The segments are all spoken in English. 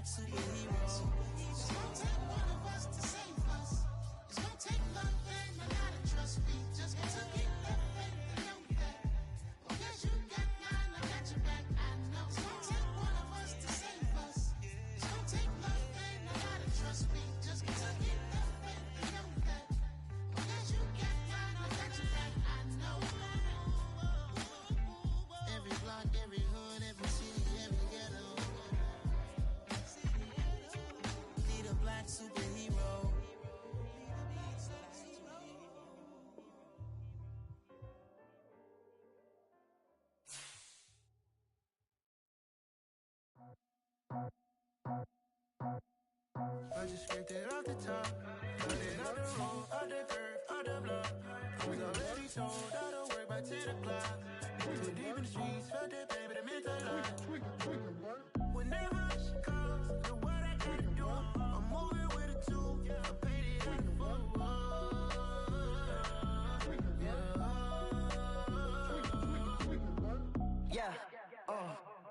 superhero. It's gonna take one of us to save us. It's gonna take love and a lot of trust. We just got to keep that faith and know that. Oh yes, you got mine, I got your back. I know. It's gonna take one of us to save us. It's gonna take love and a lot of trust. We just got to keep that faith and know that. Oh yes, you got mine, I got your back. I know. Every block, every hood, every city, every ghetto. Need a black superhero. I just scraped it off the top, got it out the road, out the curve, out the block. I was already sold, out of work by 10 o'clock. Too deep in the streets, felt that pain, but it meant a lot. Whenever she calls, know what I gotta do. I'm moving with a two, I paid it out the full. Yeah,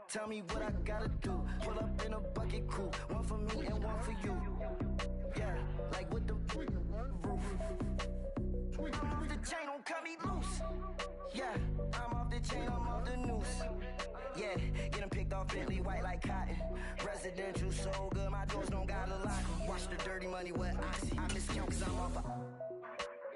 tell me what I gotta do. Pull up in a bucket crew, one for me and one for you. Yeah, like with the roof. I'm off the chain, don't cut me loose. Yeah, I'm off the chain, I'm off the noose. Yeah, getting picked off Bentley white like cotton. Residential so good, my doors don't got a lock. Watch the dirty money with oxy. I miscount cause I'm off a...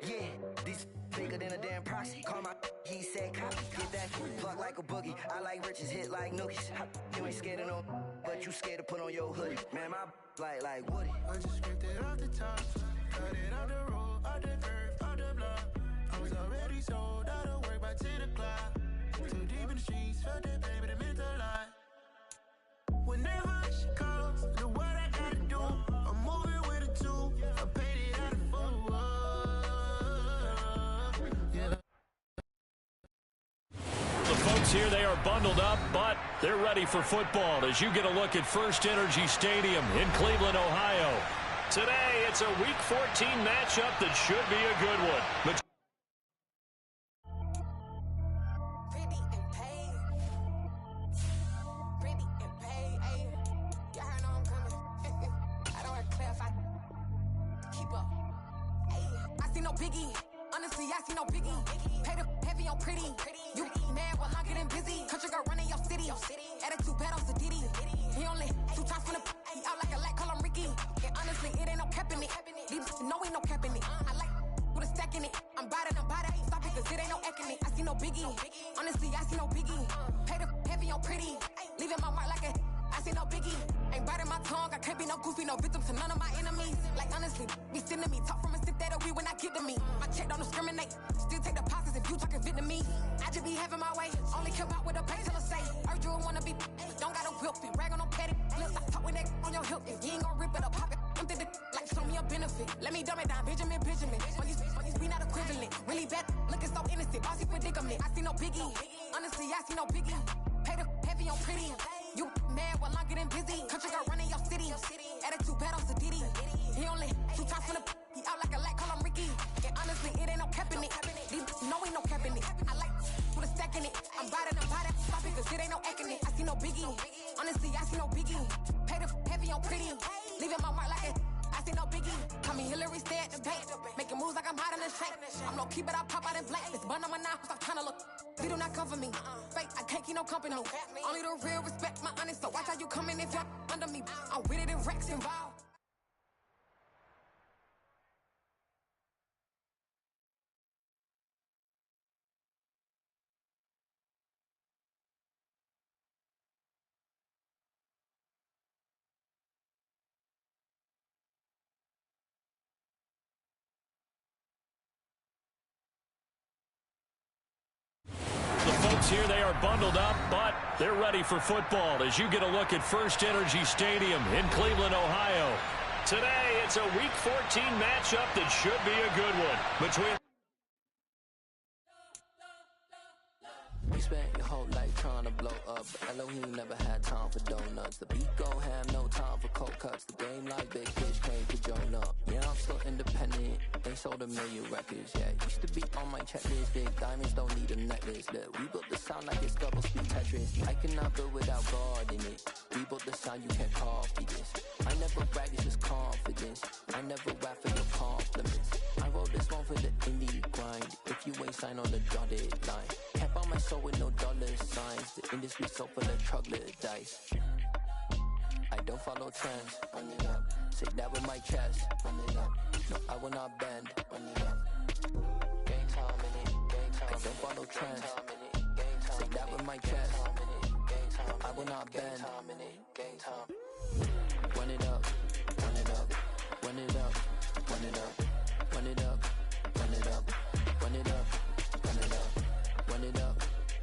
Yeah, these bigger than a damn proxy. Call my he said copy. Get that plug like a boogie. I like riches, hit like nookies. You ain't scared of no, but you scared to put on your hoodie. Man, my like Woody. I just scraped it off the top, got it out the road, out the curve, out the block. I was already sold, out of work by 10 o'clock. Too deep in the streets, felt that pain, but it meant a lot. Whenever she calls, know what I gotta do. I'm moving with a two, I paid it out of full. Yeah. The folks here, they are bundled up, but they're ready for football as you get a look at First Energy Stadium in Cleveland, Ohio. Today, it's a Week 14 matchup that should be a good one. But Biggie, honestly, I see no biggie. Pay the heavy on pretty. You mad while I'm getting busy. Country girl running your city. Attitude bad on Sadidi. He only 2 times from the he out like a lack, call him Ricky. And honestly, it ain't no cap in it. These know ain't no cap in it. I like with a stack in it. I'm bad, stop it, cause it ain't no eck in it. I see no biggie. Honestly, I see no biggie. Pay the heavy on pretty. Leaving my mark like a I see no biggie. Ain't biting my tongue. I can't be no goofy, no victim to none of my enemies. Like honestly, be sending me talk from a stick that'll be when I get to me. My check don't discriminate. Still take deposits if you talking Vietnamese. I just be having my way. Only care about what the pay teller say. Urge you wanna be, don't gotta whip it. Rag on no petty. Flips, I talk with that on your hip. If you ain't gon' rip it up, pop it. I'm the like show me a benefit. Let me dumb it down, Benjamin. When you we not equivalent. Really bad, looking so innocent. Bossy predicament. I see no biggie. Honestly, I see no biggie. Pay the heavy on pretty. You mad while I'm getting busy. Country girl running your city. Attitude bad on Sadidi. He only 2 times from the he out like a lack, call him Ricky. And honestly, it ain't no cap in it. These know ain't no cap in it. I like with a stack in it. I'm biting, stop it, cause it ain't no eck in it. I see no biggie. Honestly, I see no biggie. Pay the heavy on pretty. Leaving my mark like a I see no biggie. Call me Hillary, stay at the bank. Making moves like I'm hiding in shape. I'm low key, but I pop out in black. It's bun on my knife, stop trying to look. They do not come for me. Fake, I can't keep no company. Only the real respect my honest. So watch how you come in if you're under me. I'm with it in Rex involved. Here they are bundled up, but they're ready for football as you get a look at First Energy Stadium in Cleveland, Ohio. Today, it's a Week 14 matchup that should be a good one between... You spent your whole life trying to blow up, but Elohim never had time for donuts. The beat gon' have no time for cold cuts. The game like big fish came to join up. Yeah, I'm still independent. Ain't sold a million records yet. Used to be on my checklist. Big diamonds don't need a necklace. Look, we built the sound like it's double speed Tetris. I cannot build without God in it. We built the sound, you can't copy this. sign on the dotted line. Can't buy my soul with no dollar signs. The industry so full of troglodytes. I don't follow trends. Run it up. Say that with my chest. Run it up. No, I will not bend. Run it up. Game time in it. Game time. I don't follow trends. Say that with my chest. No, I will not bend. Game time. Run it up. Run it up. Run it up. Run it up. Run it up. Run it up. Run it up. Run it up. Run it up.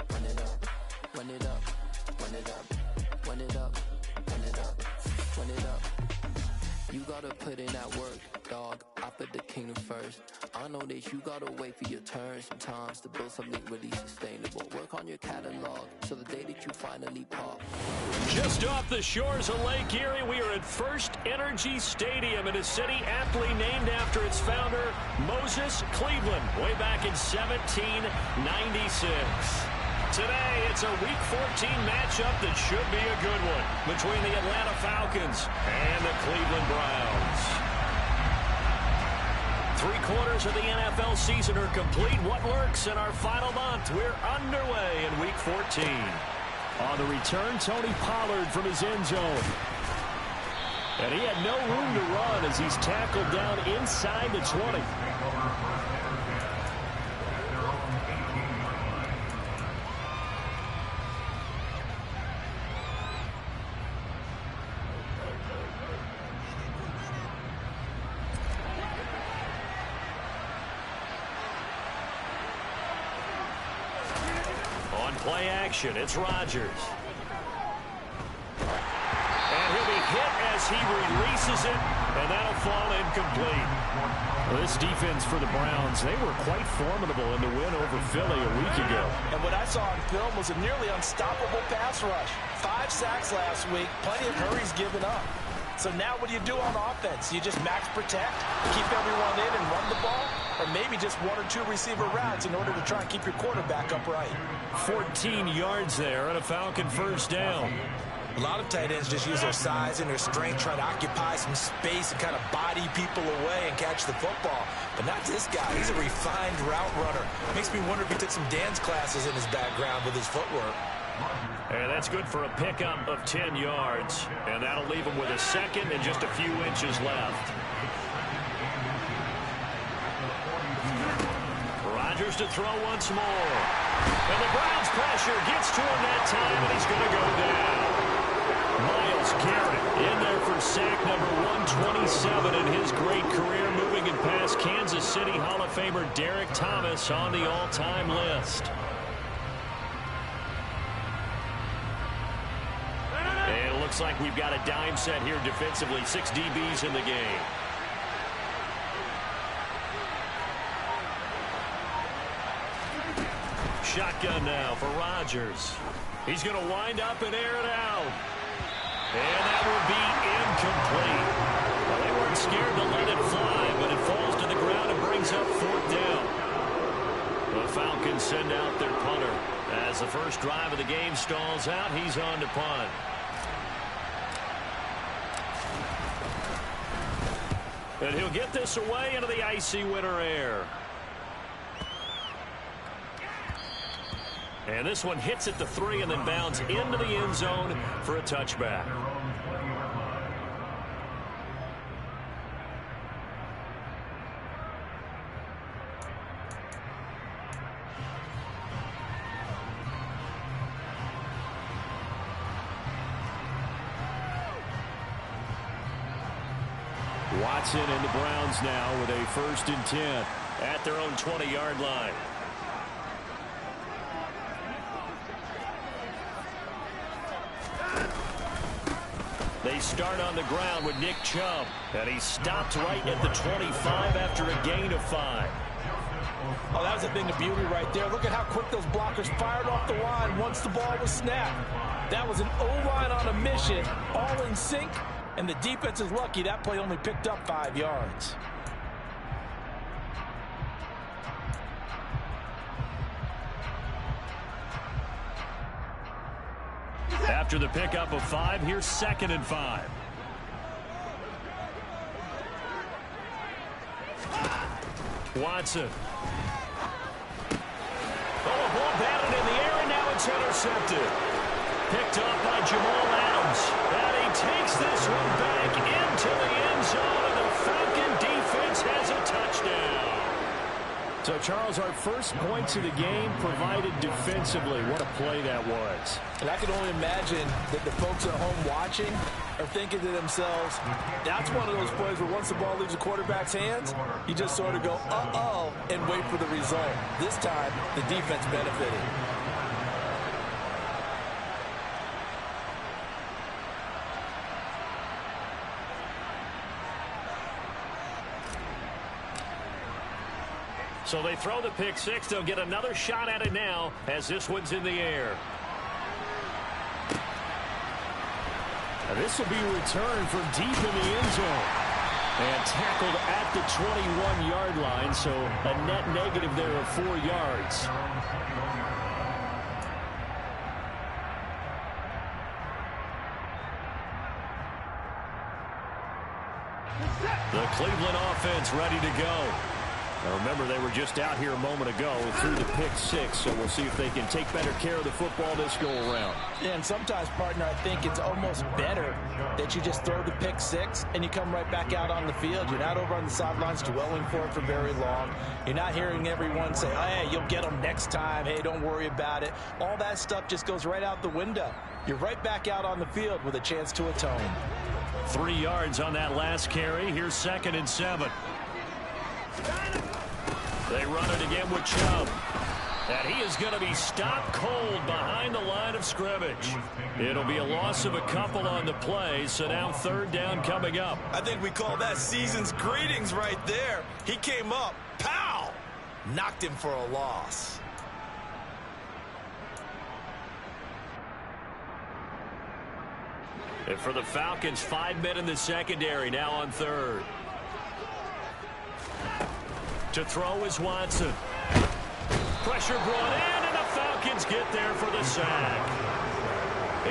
Run it up. Run it up. Run it up. Run it up. Run it up. Run it up. You gotta put in that work, dog. I put the kingdom first. I know that you gotta wait for your turn sometimes to build something really sustainable. Work on your catalog so the day that you finally pop. Just off the shores of Lake Erie, we are at First Energy Stadium in a city aptly named after its founder, Moses Cleveland, way back in 1796. Today, it's a Week 14 matchup that should be a good one between the Atlanta Falcons and the Cleveland Browns. 3/4 of the NFL season are complete. What lurks in our final month? We're underway in Week 14. On the return, Tony Pollard from his end zone. And he had no room to run as he's tackled down inside the 20. Play action, it's Rodgers. And he'll be hit as he releases it, and that'll fall incomplete. Well, this defense for the Browns, they were quite formidable in the win over Philly a week ago. And what I saw on film was a nearly unstoppable pass rush. 5 sacks last week, plenty of hurries given up. So now what do you do on offense? You just max protect, keep everyone in and run the ball? Or maybe just 1 or 2 receiver routes in order to try and keep your quarterback upright. 14 yards there and a Falcon first down. A lot of tight ends just use their size and their strength, try to occupy some space and kind of body people away and catch the football. But not this guy. He's a refined route runner. Makes me wonder if he took some dance classes in his background with his footwork. And that's good for a pickup of 10 yards. And that'll leave him with a second and just a few inches left. Rodgers to throw once more. And the Browns pressure gets to him that time, and he's going to go down. Myles Garrett in there for sack number 127 in his great career, moving and past Kansas City Hall of Famer Derek Thomas on the all-time list. And it looks like we've got a dime set here defensively. 6 DBs in the game. Shotgun now for Rodgers. He's going to wind up and air it out. And that will be incomplete. Well, they weren't scared to let it fly, but it falls to the ground and brings up 4th down. The Falcons send out their punter. As the first drive of the game stalls out, he's on to punt. And he'll get this away into the icy winter air. And this one hits at the 3 and then bounds into the end zone for a touchback. Watson and the Browns now with a 1st and 10 at their own 20-yard line. They start on the ground with Nick Chubb, and he stopped right at the 25 after a gain of 5. Oh, that was a thing of beauty right there. Look at how quick those blockers fired off the line once the ball was snapped. That was an O-line on a mission, all in sync, and the defense is lucky that play only picked up 5 yards. After the pickup of 5, here's 2nd and 5. Watson. Oh, a ball batted in the air, and now it's intercepted. Picked up by Jamal Adams. And he takes this one back into the end zone, and the Falcon defense has a touchdown. So, Charles, our first points of the game provided defensively. What a play that was. And I can only imagine that the folks at home watching are thinking to themselves, that's one of those plays where once the ball leaves the quarterback's hands, you just sort of go, uh-oh, and wait for the result. This time, the defense benefited. So they throw the pick six. They'll get another shot at it now as this one's in the air. And this will be returned from deep in the end zone. And tackled at the 21-yard line, so a net negative there of 4 yards. The Cleveland offense ready to go. Now remember, they were just out here a moment ago through the pick six, so we'll see if they can take better care of the football this go around. Yeah, and sometimes, partner, I think it's almost better that you just throw the pick six and you come right back out on the field. You're not over on the sidelines dwelling for it for very long. You're not hearing everyone say, hey, you'll get them next time. Hey, don't worry about it. All that stuff just goes right out the window. You're right back out on the field with a chance to atone. 3 yards on that last carry. Here's 2nd and 7. They run it again with Chubb. And he is going to be stopped cold behind the line of scrimmage. It'll be a loss of a couple on the play, so now 3rd down coming up. I think we call that season's greetings right there. He came up, pow! Knocked him for a loss. And for the Falcons, 5 men in the secondary now on 3rd. To throw is Watson. Pressure brought in, and the Falcons get there for the sack.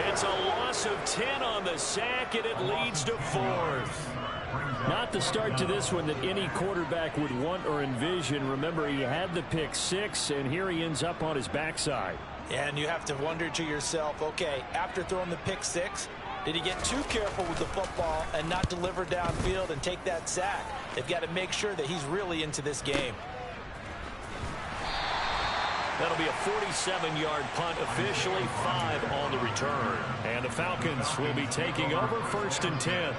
It's a loss of 10 on the sack, and it leads to 4th. Not the start to this one that any quarterback would want or envision. Remember, he had the pick six, and here he ends up on his backside. And you have to wonder to yourself, okay, after throwing the pick six, did he get too careful with the football and not deliver downfield and take that sack? They've got to make sure that he's really into this game. That'll be a 47-yard punt, officially 5 on the return. And the Falcons will be taking over 1st and 10.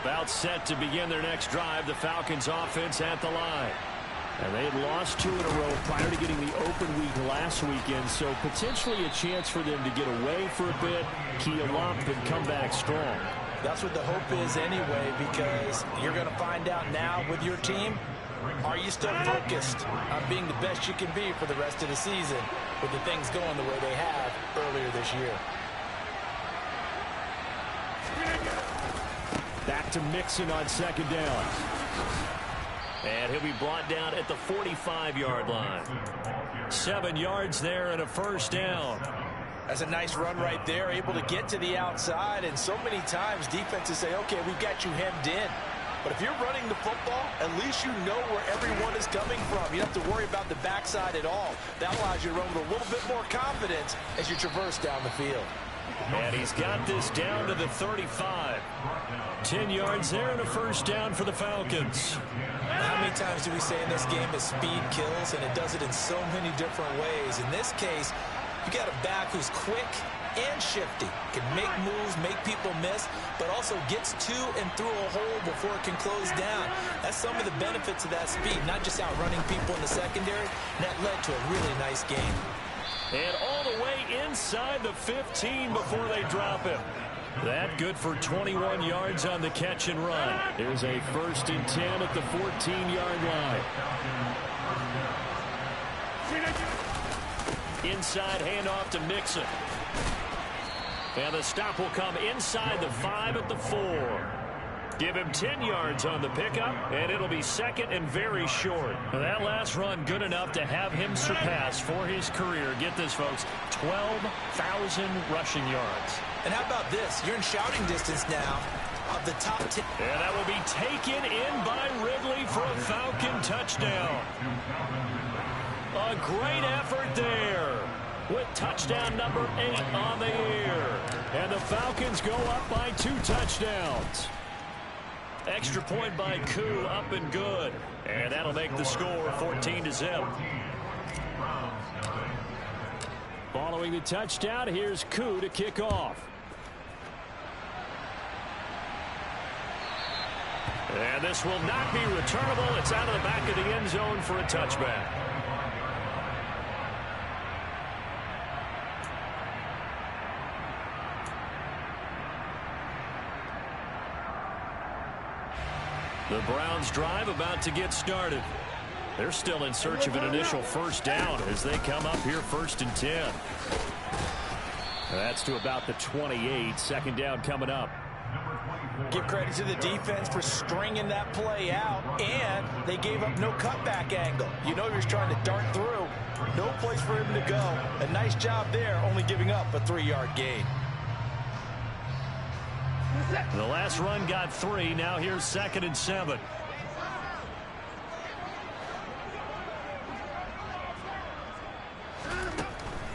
About set to begin their next drive, the Falcons offense at the line. And they had lost 2 in a row prior to getting the open week last weekend, so potentially a chance for them to get away for a bit, keel up, and come back strong. That's what the hope is anyway, because you're going to find out now with your team, are you still focused on being the best you can be for the rest of the season with the things going the way they have earlier this year? Back to Mixon on 2nd down. And he'll be brought down at the 45-yard line. 7 yards there and a 1st down. That's a nice run right there, able to get to the outside. And so many times defenses say, okay, we've got you hemmed in. But if you're running the football, at least you know where everyone is coming from. You don't have to worry about the backside at all. That allows you to run with a little bit more confidence as you traverse down the field. And he's got this down to the 35. 10 yards there and a 1st down for the Falcons. How many times do we say in this game that speed kills, and it does it in so many different ways? In this case, you got a back who's quick and shifty, can make moves, make people miss, but also gets to and through a hole before it can close down. That's some of the benefits of that speed, not just outrunning people in the secondary, and that led to a really nice game. And all the way inside the 15 before they drop him. That good for 21 yards on the catch and run. There's a 1st and 10 at the 14-yard line. Inside handoff to Mixon. And the stop will come inside the 5 at the 4. Give him 10 yards on the pickup, and it'll be 2nd and very short. Now that last run good enough to have him surpass for his career. Get this, folks, 12,000 rushing yards. And how about this? You're in shouting distance now of the top 10. And that will be taken in by Ridley for a Falcon touchdown. A great effort there with touchdown number 8 on the year. And the Falcons go up by 2 touchdowns. Extra point by Koo, up and good. And that'll make the score 14-0. Following the touchdown, here's Koo to kick off. And this will not be returnable. It's out of the back of the end zone for a touchback. The Browns drive about to get started. They're still in search of an initial first down as they come up here 1st and 10. That's to about the 28. Second down coming up. Give credit to the defense for stringing that play out, and they gave up no cutback angle. You know he was trying to dart through. No place for him to go. A nice job there, only giving up a 3-yard gain. The last run got 3. Now here's 2nd and 7.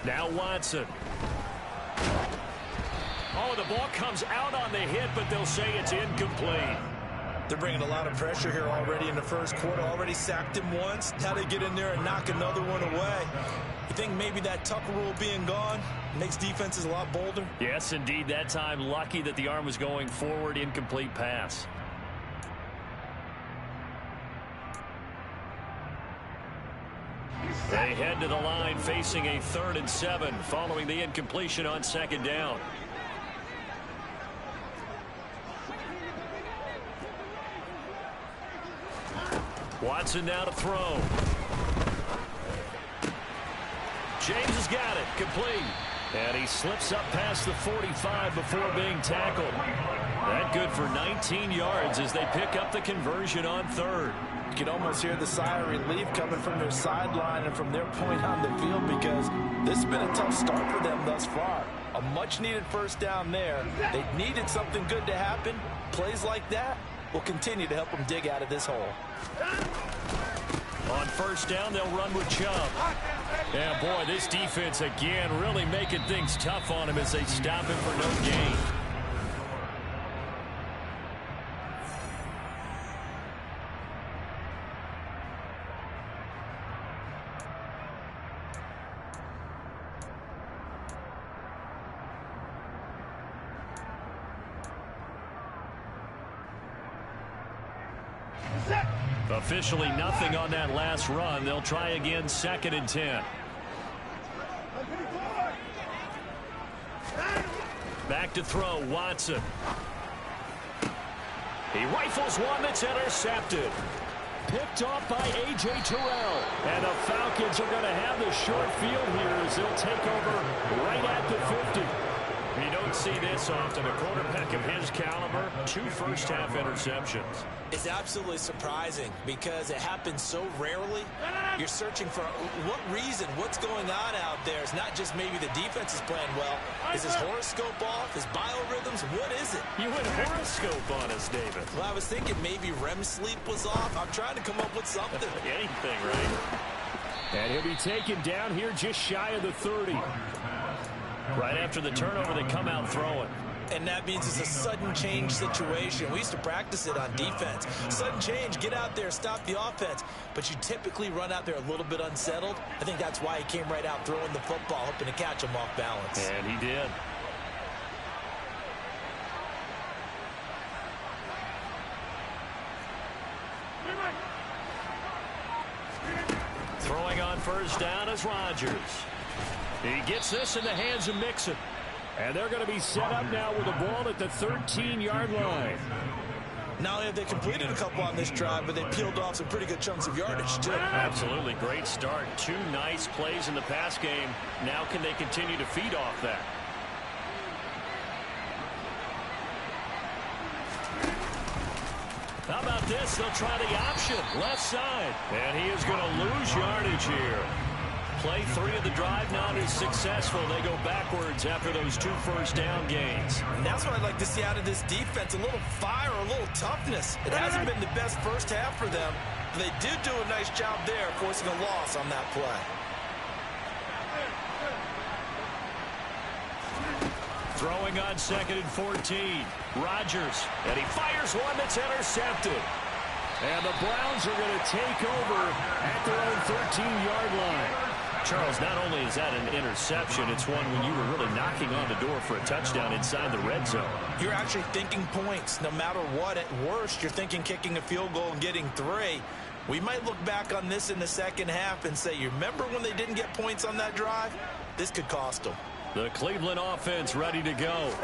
Now Watson. Oh, the ball comes out on the hit, but they'll say it's incomplete. They're bringing a lot of pressure here already in the first quarter. Already sacked him once. Now they get in there and knock another one away. You think maybe that Tucker rule being gone makes defenses a lot bolder? Yes, indeed. That time, lucky that the arm was going forward. Incomplete pass. They head to the line facing a 3rd and 7 following the incompletion on 2nd down. Watson now to throw. James has got it. Complete. And he slips up past the 45 before being tackled. That good for 19 yards as they pick up the conversion on 3rd. You can almost hear the sigh of relief coming from their sideline and from their point on the field, because this has been a tough start for them thus far. A much-needed first down there. They needed something good to happen. Plays like that will continue to help them dig out of this hole. On 1st down, they'll run with Chubb. And boy, this defense again really making things tough on him as they stop him for no gain. Officially nothing on that last run. They'll try again 2nd and 10. Back to throw, Watson. He rifles one that's intercepted. Picked off by A.J. Terrell. And the Falcons are going to have the short field here as they'll take over right at the 50. You don't see this often. A quarterback of his caliber, 2 first-half interceptions. It's absolutely surprising because it happens so rarely. You're searching for what reason, what's going on out there. It's not just maybe the defense is playing well. Is his horoscope off? His biorhythms? What is it? You went horoscope on us, David. Well, I was thinking maybe REM sleep was off. I'm trying to come up with something. Anything, right? And he'll be taken down here just shy of the 30. Right after the turnover, they come out throwing. And that means it's a sudden change situation. We used to practice it on defense. Sudden change, get out there, stop the offense. But you typically run out there a little bit unsettled. I think that's why he came right out throwing the football, hoping to catch him off balance. And he did. Throwing on 1st down is Rodgers. He gets this in the hands of Mixon. And they're going to be set up now with the ball at the 13-yard line. Not only have they completed a couple on this drive, but they peeled off some pretty good chunks of yardage, too. Absolutely. Great start. 2 nice plays in the pass game. Now can they continue to feed off that? How about this? They'll try the option. Left side. And he is going to lose yardage here. play 3 of the drive, not as successful. They go backwards after those 2 first-down gains. And that's what I'd like to see out of this defense, a little fire, a little toughness. It hasn't been the best first half for them, but they did do a nice job there forcing a loss on that play. Throwing on 2nd and 14. Rodgers, and he fires one that's intercepted. And the Browns are going to take over at their own 13-yard line. Charles, not only is that an interception, it's one when you were really knocking on the door for a touchdown inside the red zone. You're actually thinking points. No matter what, at worst, you're thinking kicking a field goal and getting 3. We might look back on this in the second half and say, you remember when they didn't get points on that drive? This could cost them. The Cleveland offense ready to go.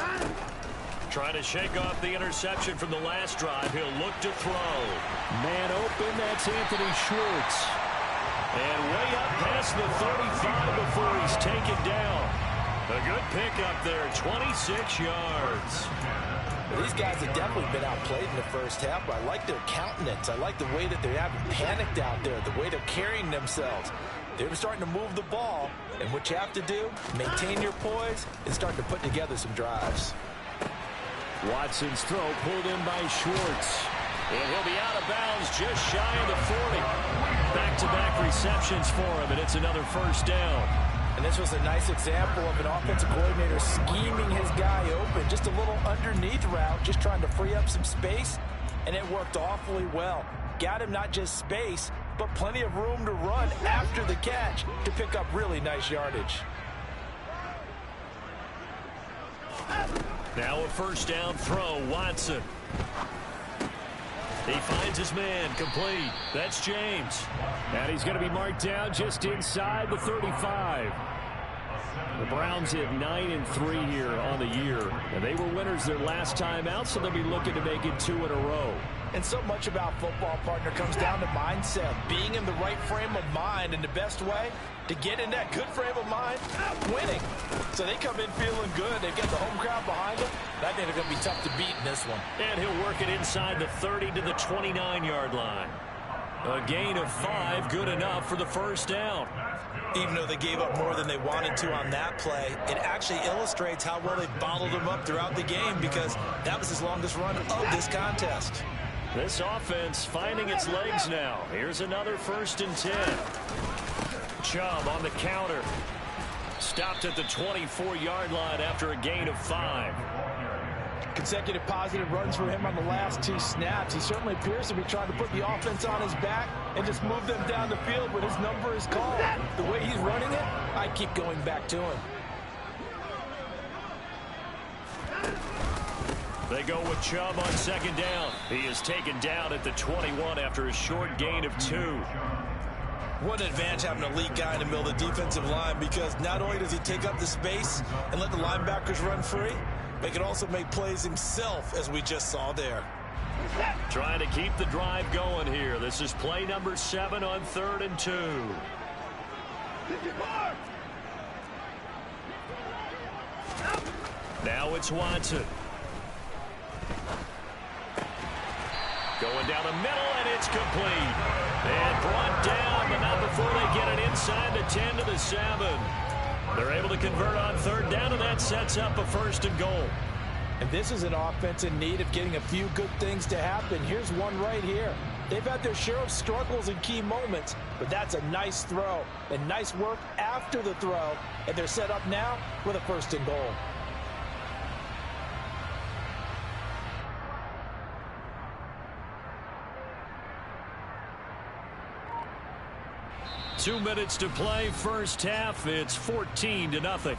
Trying to shake off the interception from the last drive. He'll look to throw. Man open, that's Anthony Schwartz. And way up past the 35 before he's taken down. A good pickup there, 26 yards. Well, these guys have definitely been outplayed in the first half, but I like their countenance. I like the way that they haven't panicked out there, the way they're carrying themselves. They're starting to move the ball, and what you have to do, maintain your poise, and start to put together some drives. Watson's throw pulled in by Schwartz. And he'll be out of bounds just shy of the 40. Back-to-back receptions for him, and it's another first down. And this was a nice example of an offensive coordinator scheming his guy open. Just a little underneath route, just trying to free up some space, and it worked awfully well. Got him not just space, but plenty of room to run after the catch to pick up really nice yardage. Now a first down throw, Watson. He finds his man, complete. That's James. And he's going to be marked down just inside the 35. The Browns have 9-3 here on the year. And they were winners their last time out, so they'll be looking to make it 2 in a row. And so much about football, partner, comes down to mindset. Being in the right frame of mind, and the best way to get in that good frame of mind, winning. So they come in feeling good. They've got the home crowd behind them. I think they're going to be tough to beat in this one. And he'll work it inside the 30 to the 29-yard line. A gain of 5, good enough for the first down. Even though they gave up more than they wanted to on that play, it actually illustrates how well they bottled them up throughout the game, because that was his longest run of this contest. This offense finding its legs now. Here's another 1st and 10. Chubb on the counter. Stopped at the 24-yard line after a gain of 5. Consecutive positive runs for him on the last 2 snaps. He certainly appears to be trying to put the offense on his back and just move them down the field when his number is called. The way he's running it, I keep going back to him. They go with Chubb on 2nd down. He is taken down at the 21 after a short gain of 2. What an advantage having an elite guy in the middle of the defensive line, because not only does he take up the space and let the linebackers run free, but he can also make plays himself, as we just saw there. Trying to keep the drive going here. This is play number 7 on 3rd and 2. Now it's Watson. Going down the middle, and it's complete. And brought down, but not before they get it inside the 10 to the 7. They're able to convert on 3rd down, and that sets up a 1st and goal. And this is an offense in need of getting a few good things to happen. Here's one right here. They've had their share of struggles in key moments, but that's a nice throw and nice work after the throw, and they're set up now with a 1st and goal. Two minutes to play, first half. It's 14-0.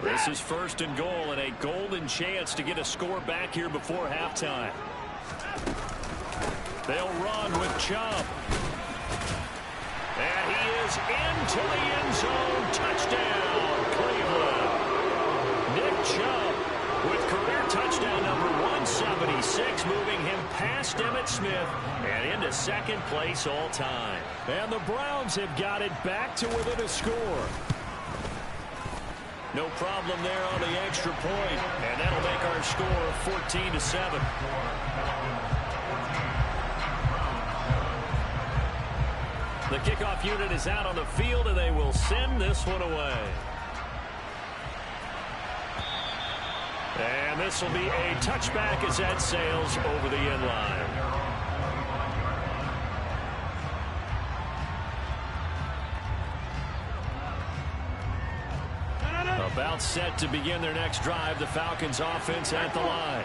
This is 1st and goal, and a golden chance to get a score back here before halftime. They'll run with Chubb. And he is into the end zone. Touchdown, Cleveland. Nick Chubb with career touchdown number 176. 6, moving him past Emmitt Smith and into second place all time. And the Browns have got it back to within a score. No problem there on the extra point, and that'll make our score 14-7. The kickoff unit is out on the field, and they will send this one away. And this will be a touchback as that sails over the end line. About set to begin their next drive, the Falcons offense at the line.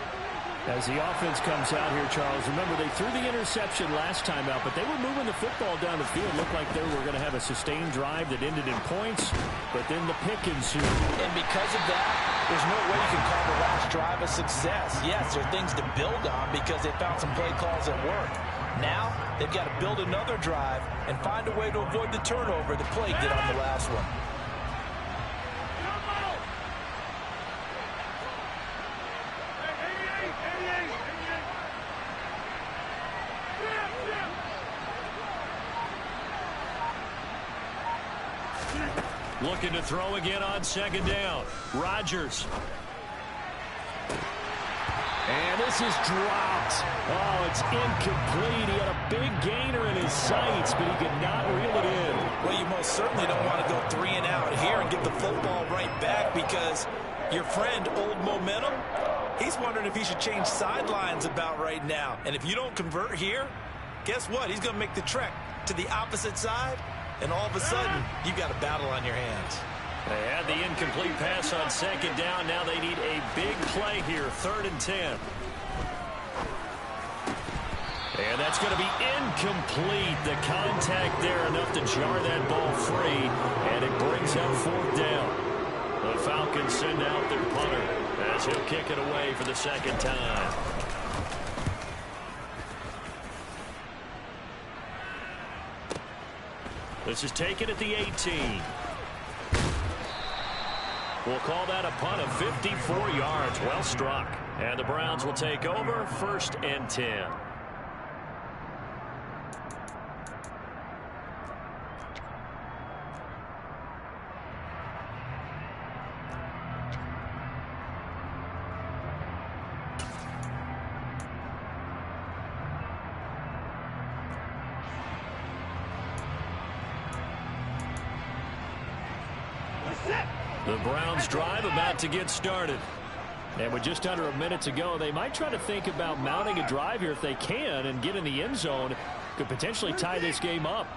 As the offense comes out here, Charles, remember they threw the interception last time out, but they were moving the football down the field. Looked like they were going to have a sustained drive that ended in points, but then the pick ensued. And because of that, there's no way you can call the last drive a success. Yes, there are things to build on because they found some play calls that work. Now, they've got to build another drive and find a way to avoid the turnover that plagued it on the last one. Looking to throw again on second down. Rodgers. And this is dropped. Oh, it's incomplete. He had a big gainer in his sights, but he could not reel it in. Well, you most certainly don't want to go 3 and out here and get the football right back because your friend, Old Momentum, he's wondering if he should change sidelines about right now. And if you don't convert here, guess what? He's going to make the trek to the opposite side. And all of a sudden, you've got a battle on your hands. They had the incomplete pass on second down. Now they need a big play here, 3rd and 10. And that's going to be incomplete. The contact there enough to jar that ball free. And it brings up 4th down. The Falcons send out their punter as he'll kick it away for the second time. This is taken at the 18. We'll call that a punt of 54 yards. Well struck. And the Browns will take over, 1st and 10. The Browns drive about to get started. And with just under a minute to go, they might try to think about mounting a drive here if they can and get in the end zone. Could potentially tie this game up.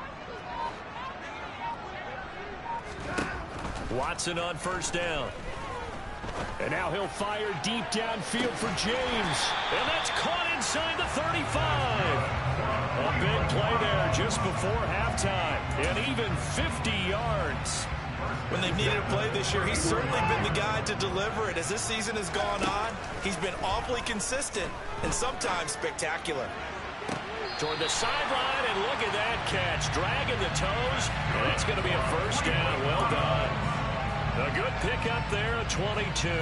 Watson on 1st down. And now he'll fire deep downfield for James. And that's caught inside the 35. A big play there just before halftime. And even 50 yards. When they've needed a play this year, he's certainly been the guy to deliver it. As this season has gone on, he's been awfully consistent and sometimes spectacular. Toward the sideline, and look at that catch. Dragging the toes, and that's going to be a 1st down. Well done. A good pickup there at 22.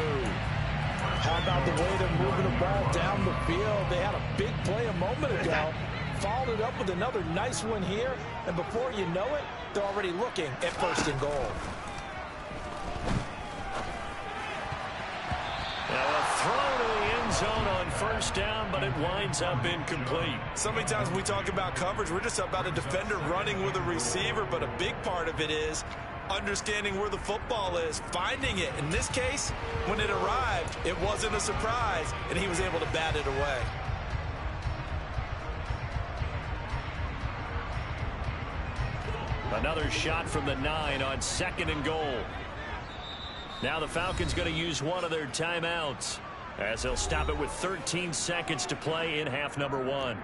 How about the way they're moving the ball down the field? They had a big play a moment ago. Followed it up with another nice one here, and before you know it, they're already looking at 1st and goal. Now a throw to the end zone on 1st down, but it winds up incomplete. So many times when we talk about coverage, we're just about a defender running with a receiver, but a big part of it is understanding where the football is, finding it. In this case, when it arrived, it wasn't a surprise, and he was able to bat it away. Another shot from the 9 on 2nd and goal. Now the Falcons going to use one of their timeouts as they'll stop it with 13 seconds to play in half number 1.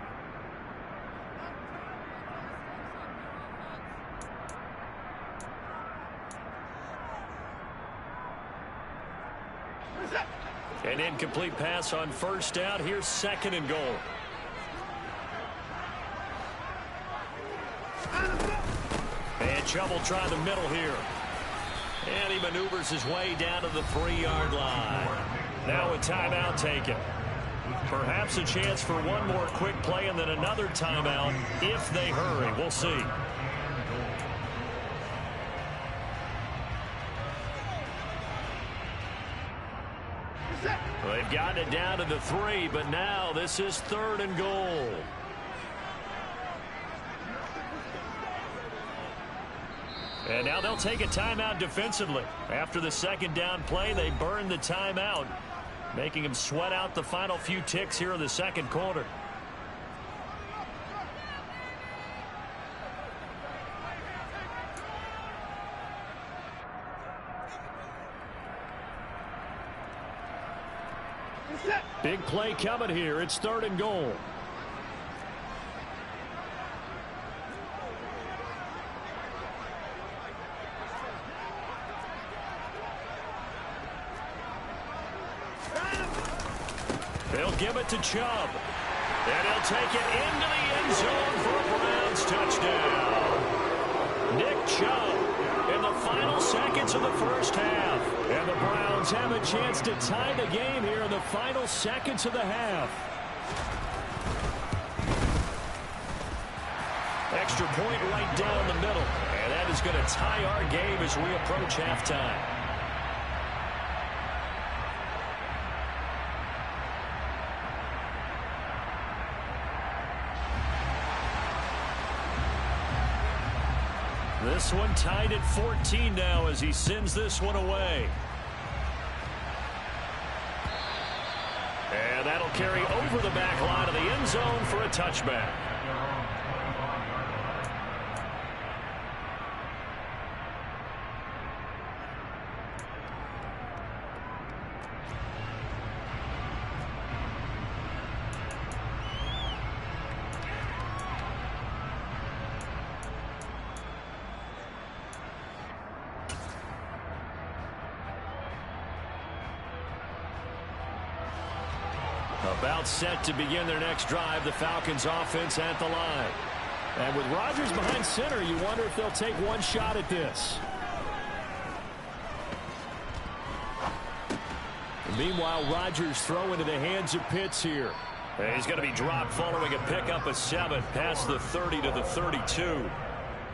An incomplete pass on 1st down. Here's 2nd and goal. And Chubb will try the middle here. And he maneuvers his way down to the 3-yard line. Now a timeout taken. Perhaps a chance for one more quick play and then another timeout if they hurry. We'll see. They've gotten it down to the 3, but now this is 3rd and goal. And now they'll take a timeout defensively. After the second down play, they burn the timeout, making them sweat out the final few ticks here in the second quarter. Big play coming here. It's 3rd and goal. They'll give it to Chubb. And he'll take it into the end zone for a Browns touchdown. Nick Chubb in the final seconds of the first half. And the Browns have a chance to tie the game here in the final seconds of the half. Extra point right down the middle. And that is going to tie our game as we approach halftime. This one tied at 14 now as he sends this one away. And that'll carry over the back line of the end zone for a touchback. About set to begin their next drive, the Falcons offense at the line. And with Rodgers behind center, you wonder if they'll take one shot at this. Meanwhile, Rodgers throw into the hands of Pitts here. And he's going to be dropped following a pickup of 7 past the 30 to the 32.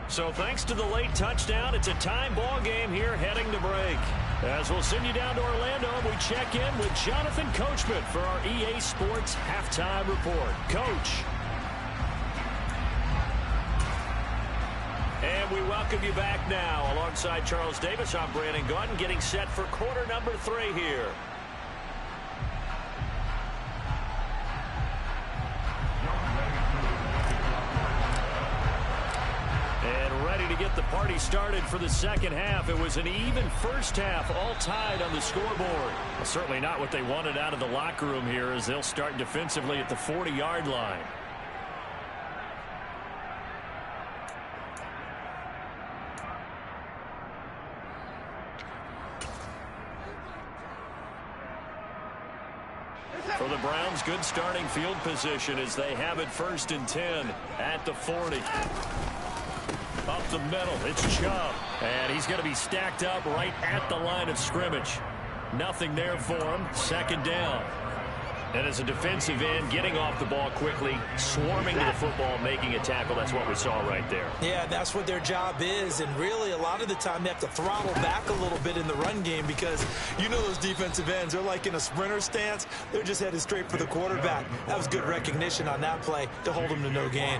So thanks to the late touchdown, it's a time ball game here heading to break. As we'll send you down to Orlando, we check in with Jonathan Coachman for our EA Sports Halftime Report. Coach. And we welcome you back now. Alongside Charles Davis, I'm Brandon Gaudin, getting set for quarter number 3 here. To get the party started for the second half. It was an even first half, all tied on the scoreboard. Well, certainly not what they wanted out of the locker room here as they'll start defensively at the 40-yard line. For the Browns, good starting field position as they have it 1st and 10 at the 40. Up the middle, it's Chubb. And he's going to be stacked up right at the line of scrimmage. Nothing there for him. 2nd down. And as a defensive end, getting off the ball quickly, swarming to the football, making a tackle. That's what we saw right there. Yeah, that's what their job is. And really, a lot of the time, they have to throttle back a little bit in the run game because you know those defensive ends, they're like in a sprinter stance. They're just headed straight for the quarterback. That was good recognition on that play to hold him to no gain.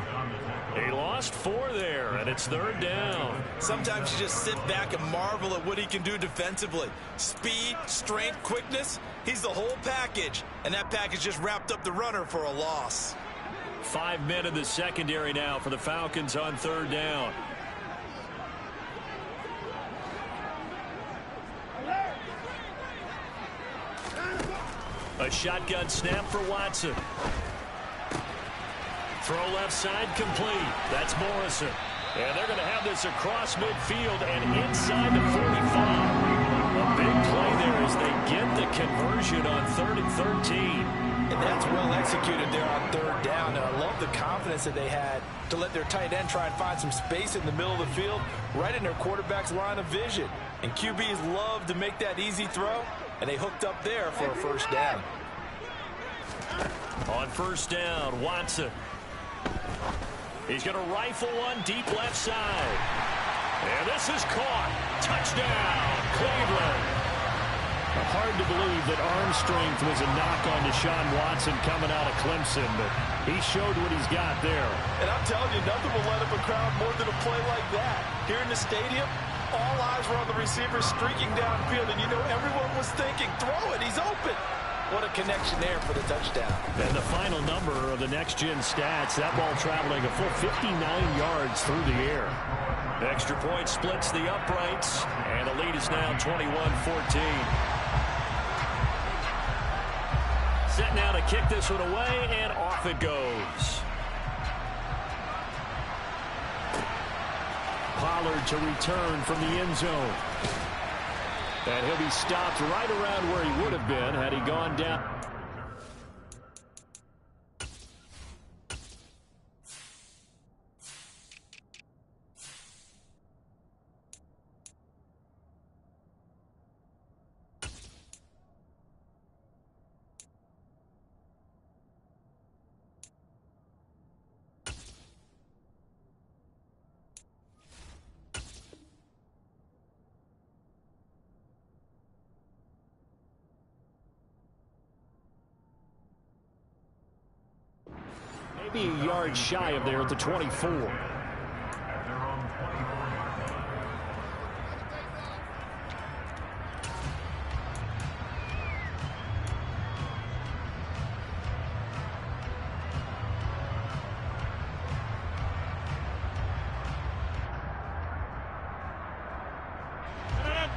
He lost 4 there, and it's 3rd down. Sometimes you just sit back and marvel at what he can do defensively. Speed, strength, quickness, he's the whole package. And that package just wrapped up the runner for a loss. 5 men in the secondary now for the Falcons on 3rd down. A shotgun snap for Watson. Throw left side complete. That's Morrison. And they're going to have this across midfield and inside the 45. A big play there as they get the conversion on 3rd and 13. And that's well executed there on 3rd down. And I love the confidence that they had to let their tight end try and find some space in the middle of the field, right in their quarterback's line of vision. And QBs love to make that easy throw, and they hooked up there for a 1st down. On first down, Watson. He's going to rifle one deep left side. And this is caught. Touchdown, Cleveland. Hard to believe that arm strength was a knock on Deshaun Watson coming out of Clemson, but he showed what he's got there. And I'm telling you, nothing will let up a crowd more than a play like that. Here in the stadium, all eyes were on the receiver streaking downfield, and you know everyone was thinking, throw it, he's open. What a connection there for the touchdown. And the final number of the next-gen stats, that ball traveling a full 59 yards through the air. Extra point splits the uprights, and the lead is now 21-14. Set now to kick this one away, and off it goes. Pollard to return from the end zone. And he'll be stopped right around where he would have been had he gone down. Maybe a yard shy of there at the 24.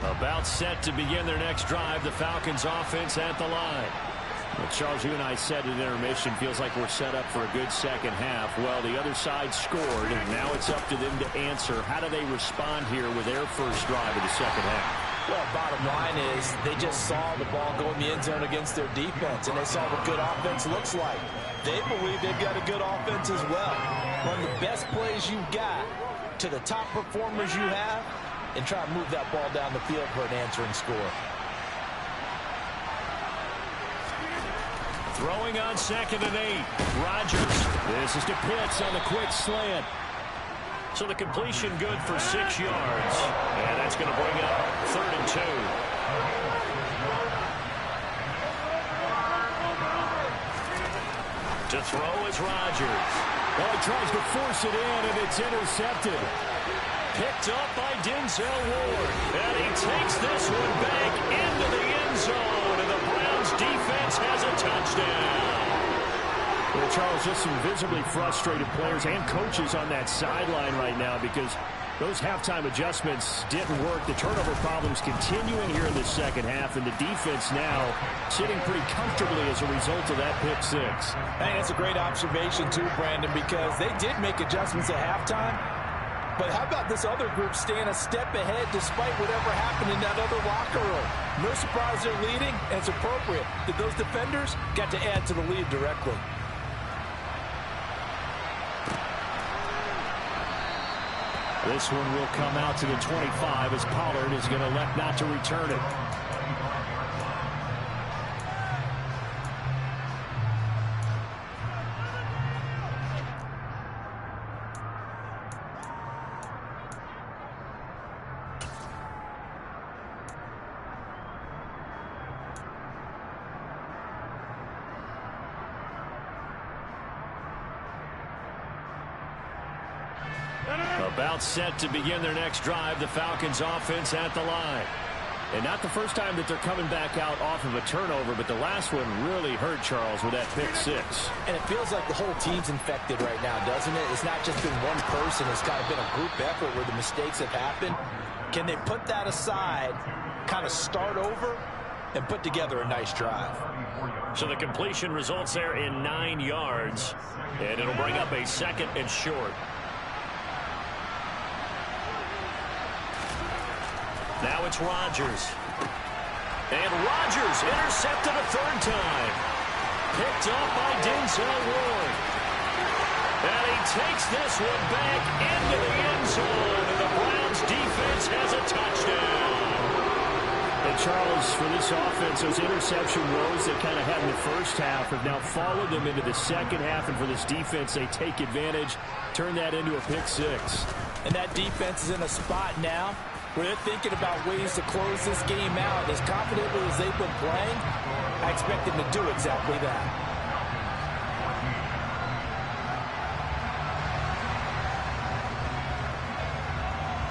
About set to begin their next drive, the Falcons offense at the line. Well, Charles, you and I said at intermission, feels like we're set up for a good second half. Well, the other side scored, and now it's up to them to answer. How do they respond here with their first drive of the second half? Well, bottom line is they just saw the ball go in the end zone against their defense, and they saw what good offense looks like. They believe they've got a good offense as well. Run the best plays you've got to the top performers you have, and try to move that ball down the field for an answering score. Throwing on 2nd and 8. Rodgers. This is to Pitts on the quick slant. So the completion good for 6 yards. And that's going to bring up 3rd and 2. To throw is Rodgers. Oh, he tries to force it in, and it's intercepted. Picked up by Denzel Ward. And he takes this one back into the end zone. And the Browns defense has a touchdown. Well, Charles, just some visibly frustrated players and coaches on that sideline right now because those halftime adjustments didn't work. The turnover problems continuing here in the second half, and the defense now sitting pretty comfortably as a result of that pick six. I think that's a great observation too, Brandon, because they did make adjustments at halftime. But how about this other group staying a step ahead despite whatever happened in that other locker room? No surprise they're leading, and it's appropriate that those defenders got to add to the lead directly. This one will come out to the 25 as Pollard is going to elect not to return it. About set to begin their next drive, the Falcons offense at the line. And not the first time that they're coming back out off of a turnover, but the last one really hurt Charles with that pick six. And it feels like the whole team's infected right now, doesn't it? It's not just been one person. It's kind of been a group effort where the mistakes have happened. Can they put that aside, kind of start over, and put together a nice drive? So the completion results there in 9 yards, and it'll bring up a 2nd and short. Now it's Rodgers. And Rodgers intercepted a 3rd time. Picked up by Denzel Ward. And he takes this one back into the end zone. And the Browns defense has a touchdown. And And Charles, for this offense, those interception woes they kind of had in the first half have now followed them into the second half. And for this defense, they take advantage, turn that into a pick six. And that defense is in a spot now where they're thinking about ways to close this game out. As confidently as they've been playing, I expect them to do exactly that.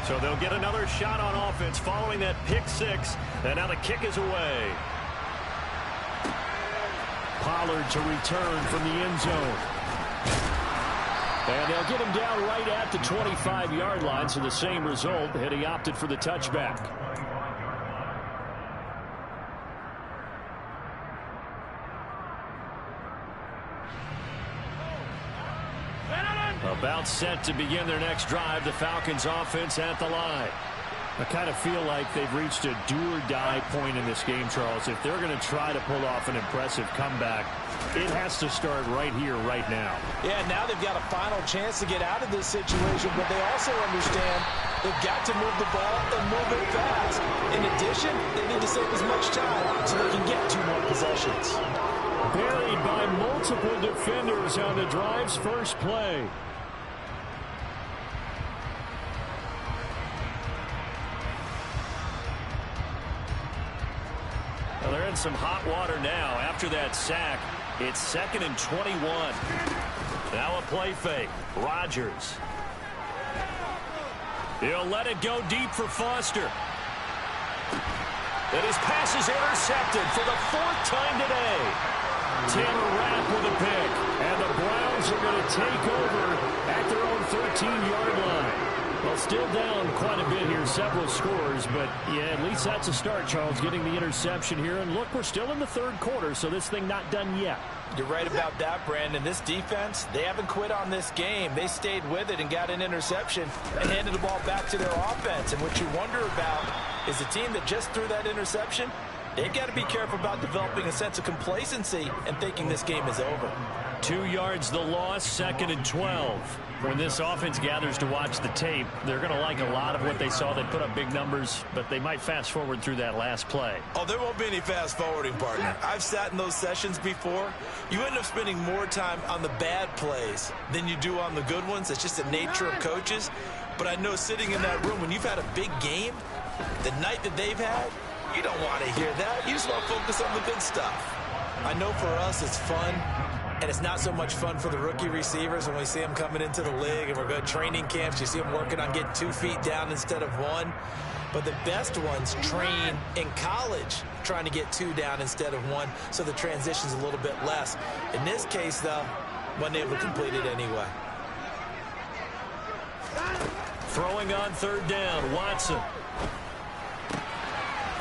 So they'll get another shot on offense following that pick six. And now the kick is away. Pollard to return from the end zone. And they'll get him down right at the 25-yard line, so the same result, and he opted for the touchback. About set to begin their next drive, the Falcons offense at the line. I kind of feel like they've reached a do-or-die point in this game, Charles. If they're going to try to pull off an impressive comeback, it has to start right here, right now. Yeah, now they've got a final chance to get out of this situation, but they also understand they've got to move the ball and move it fast. In addition, they need to save as much time so they can get 2 more possessions. Buried by multiple defenders on the drive's first play. Well, they're in some hot water now. After that sack, it's 2nd and 21. Now a play fake. Rodgers. He'll let it go deep for Foster. And his pass is intercepted for the 4th time today. Tanner Rapp with a pick. And the Browns are going to take over at their own 13-yard line. Well, still down quite a bit here, several scores, but yeah, at least that's a start, Charles, getting the interception here. And look, we're still in the 3rd quarter, so this thing not done yet. You're right about that, Brandon. This defense, they haven't quit on this game. They stayed with it and got an interception and handed the ball back to their offense. And what you wonder about is the team that just threw that interception, they've got to be careful about developing a sense of complacency and thinking this game is over. 2 yards the loss, 2nd and 12. When this offense gathers to watch the tape, they're going to like a lot of what they saw. They put up big numbers, but they might fast forward through that last play. Oh, there won't be any fast forwarding, partner. I've sat in those sessions before. You end up spending more time on the bad plays than you do on the good ones. It's just the nature of coaches. But I know sitting in that room, when you've had a big game, the night that they've had, you don't want to hear that. You just want to focus on the good stuff. I know for us it's fun. And it's not so much fun for the rookie receivers when we see them coming into the league and we're going to training camps. You see them working on getting 2 feet down instead of 1. But the best ones train in college trying to get 2 down instead of 1, so the transition's a little bit less. In this case, though, wasn't able to complete it anyway. Throwing on 3rd down, Watson.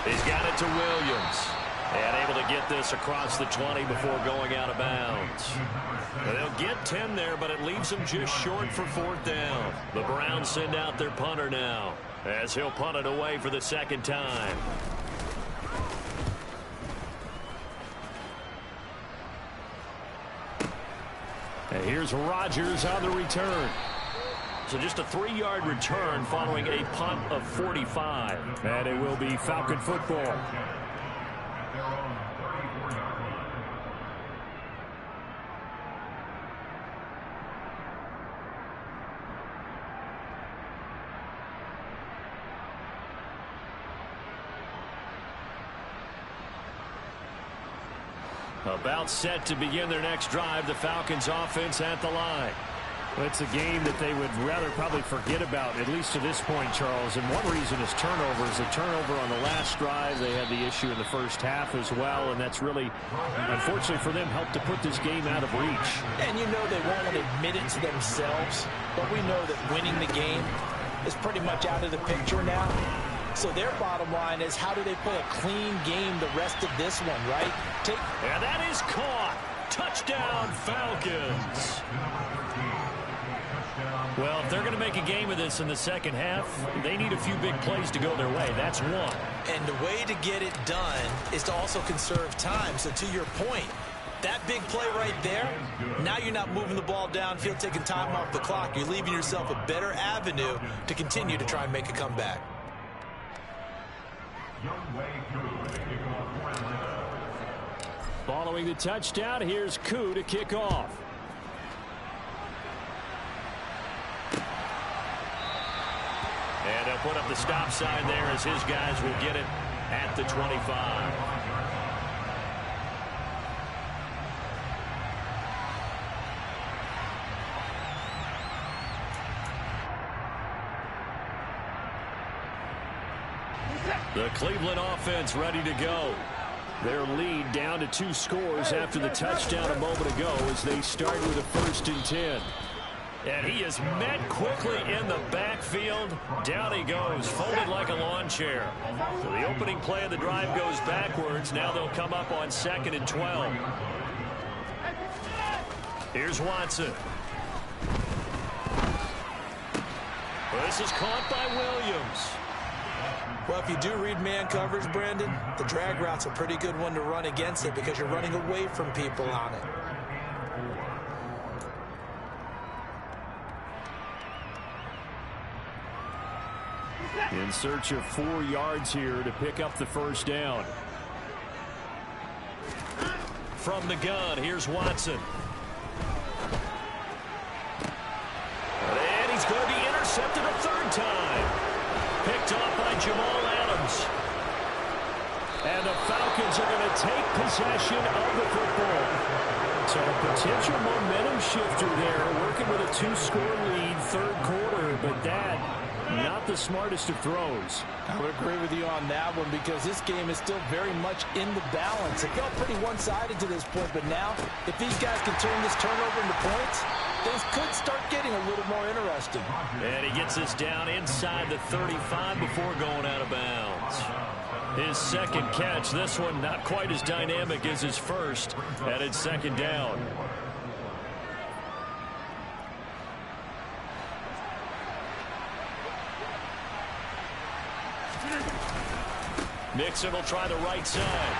He's got it to Williams. And able to get this across the 20 before going out of bounds. And they'll get 10 there, but it leaves them just short for 4th down. The Browns send out their punter now, as he'll punt it away for the 2nd time. And here's Rodgers on the return. So just a 3-yard return following a punt of 45. And it will be Falcon football. About set to begin their next drive, the Falcons offense at the line. Well, it's a game that they would rather probably forget about, at least to this point, Charles. And one reason is turnovers. A turnover on the last drive. They had the issue in the first half as well, and that's really, unfortunately for them, helped to put this game out of reach. And you know they won't admit it to themselves, but we know that winning the game is pretty much out of the picture now. So their bottom line is, how do they play a clean game the rest of this one, right? And that is caught. Touchdown, Falcons. Well, if they're going to make a game of this in the second half, they need a few big plays to go their way. That's one. And the way to get it done is to also conserve time. So to your point, that big play right there, now you're not moving the ball downfield, taking time off the clock. You're leaving yourself a better avenue to continue to try and make a comeback. Following the touchdown, here's Koo to kick off. And they'll put up the stop sign there as his guys will get it at the 25. The Cleveland offense ready to go. Their lead down to 2 scores after the touchdown a moment ago as they start with a 1st and 10. And he is met quickly in the backfield. Down he goes, folded like a lawn chair. So the opening play of the drive goes backwards. Now they'll come up on 2nd and 12. Here's Watson. Well, this is caught by Williams. Well, if you do read man coverage, Brandon, the drag route's a pretty good one to run against it because you're running away from people on it. In search of 4 yards here to pick up the 1st down. From the gun, here's Watson. And he's going to be intercepted a 3rd time. Picked off by Jamal Adams. And the Falcons are going to take possession of the football. So a potential momentum shifter there, working with a 2-score lead, 3rd quarter, but that, not the smartest of throws. I would agree with you on that one because this game is still very much in the balance. It felt pretty one-sided to this point, but now, if these guys can turn this turnover into points, things could start getting a little more interesting. And he gets this down inside the 35 before going out of bounds. His 2nd catch, this one not quite as dynamic as his first, and it's 2nd down. Mixon will try the right side.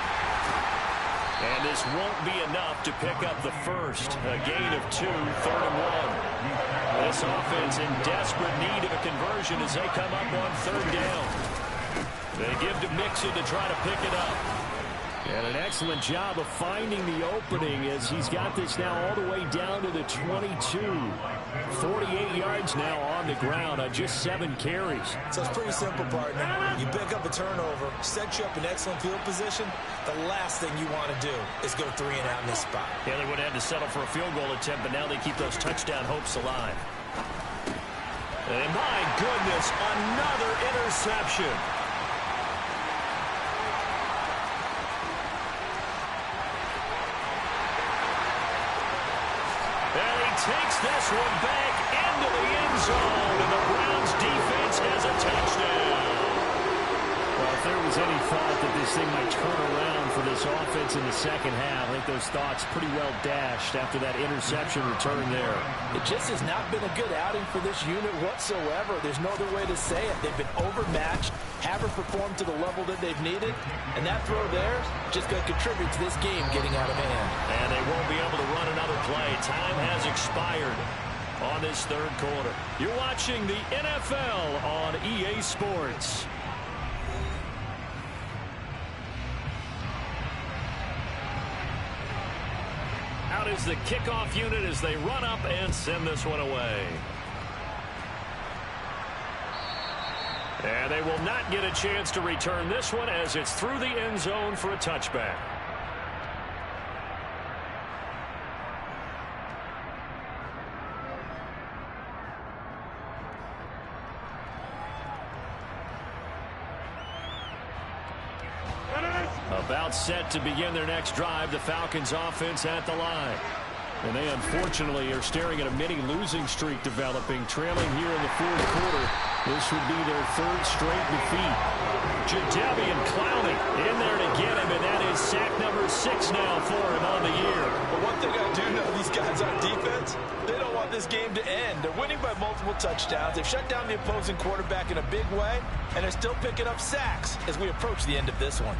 And this won't be enough to pick up the 1st. A gain of 2, 3rd and 1. This offense in desperate need of a conversion as they come up on 3rd down. They give to Mixon to try to pick it up. And an excellent job of finding the opening as he's got this now all the way down to the 22. 48 yards now on the ground on just 7 carries. So it's pretty simple, partner. You pick up a turnover, set you up in excellent field position. The last thing you want to do is go 3 and out in this spot. Yeah, they would have to settle for a field goal attempt, but now they keep those touchdown hopes alive. And my goodness, another interception. Takes this one back into the end zone, and the Browns defense has a touchdown. Well, if there was any thought that this thing might turn around for this offense in the 2nd half, I think those thoughts pretty well dashed after that interception return there. It just has not been a good outing for this unit whatsoever. There's no other way to say it. They've been overmatched, haven't performed to the level that they've needed, and that throw there is just going to contribute to this game getting out of hand. And they won't be able to run another play. Time has expired on this 3rd quarter. You're watching the NFL on EA Sports. Out is the kickoff unit as they run up and send this one away. And they will not get a chance to return this one as it's through the end zone for a touchback. About set to begin their next drive, the Falcons offense at the line. And they unfortunately are staring at a mini losing streak developing, trailing here in the 4th quarter. This would be their 3rd straight defeat. Jadeveon Clowney in there to get him, and that is sack number 6 now for him on the year. But one thing I do know, these guys on defense, they don't want this game to end. They're winning by multiple touchdowns. They've shut down the opposing quarterback in a big way, and they're still picking up sacks as we approach the end of this one.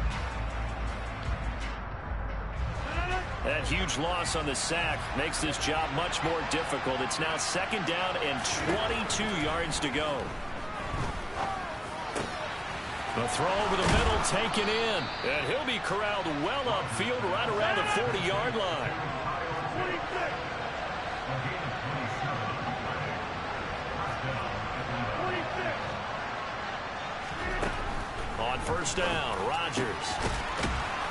That huge loss on the sack makes this job much more difficult. It's now 2nd down and 22 yards to go. A throw over the middle taken in. And he'll be corralled well upfield right around the 40-yard line. On first down, Rodgers.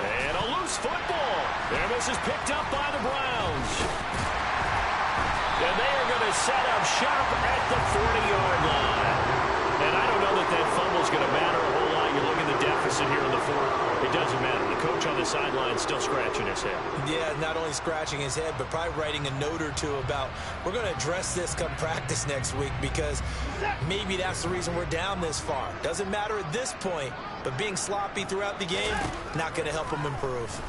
And a loose football. And this is picked up by the Browns. And they are going to set up shop at the 40-yard line. And I don't know that that fumble is going to matter a whole lot. You look at the deficit here in the fourth. It doesn't matter. The coach on the sideline is still scratching his head. Yeah, not only scratching his head, but probably writing a note or two about we're going to address this come practice next week because maybe that's the reason we're down this far. Doesn't matter at this point, but being sloppy throughout the game, not going to help him improve.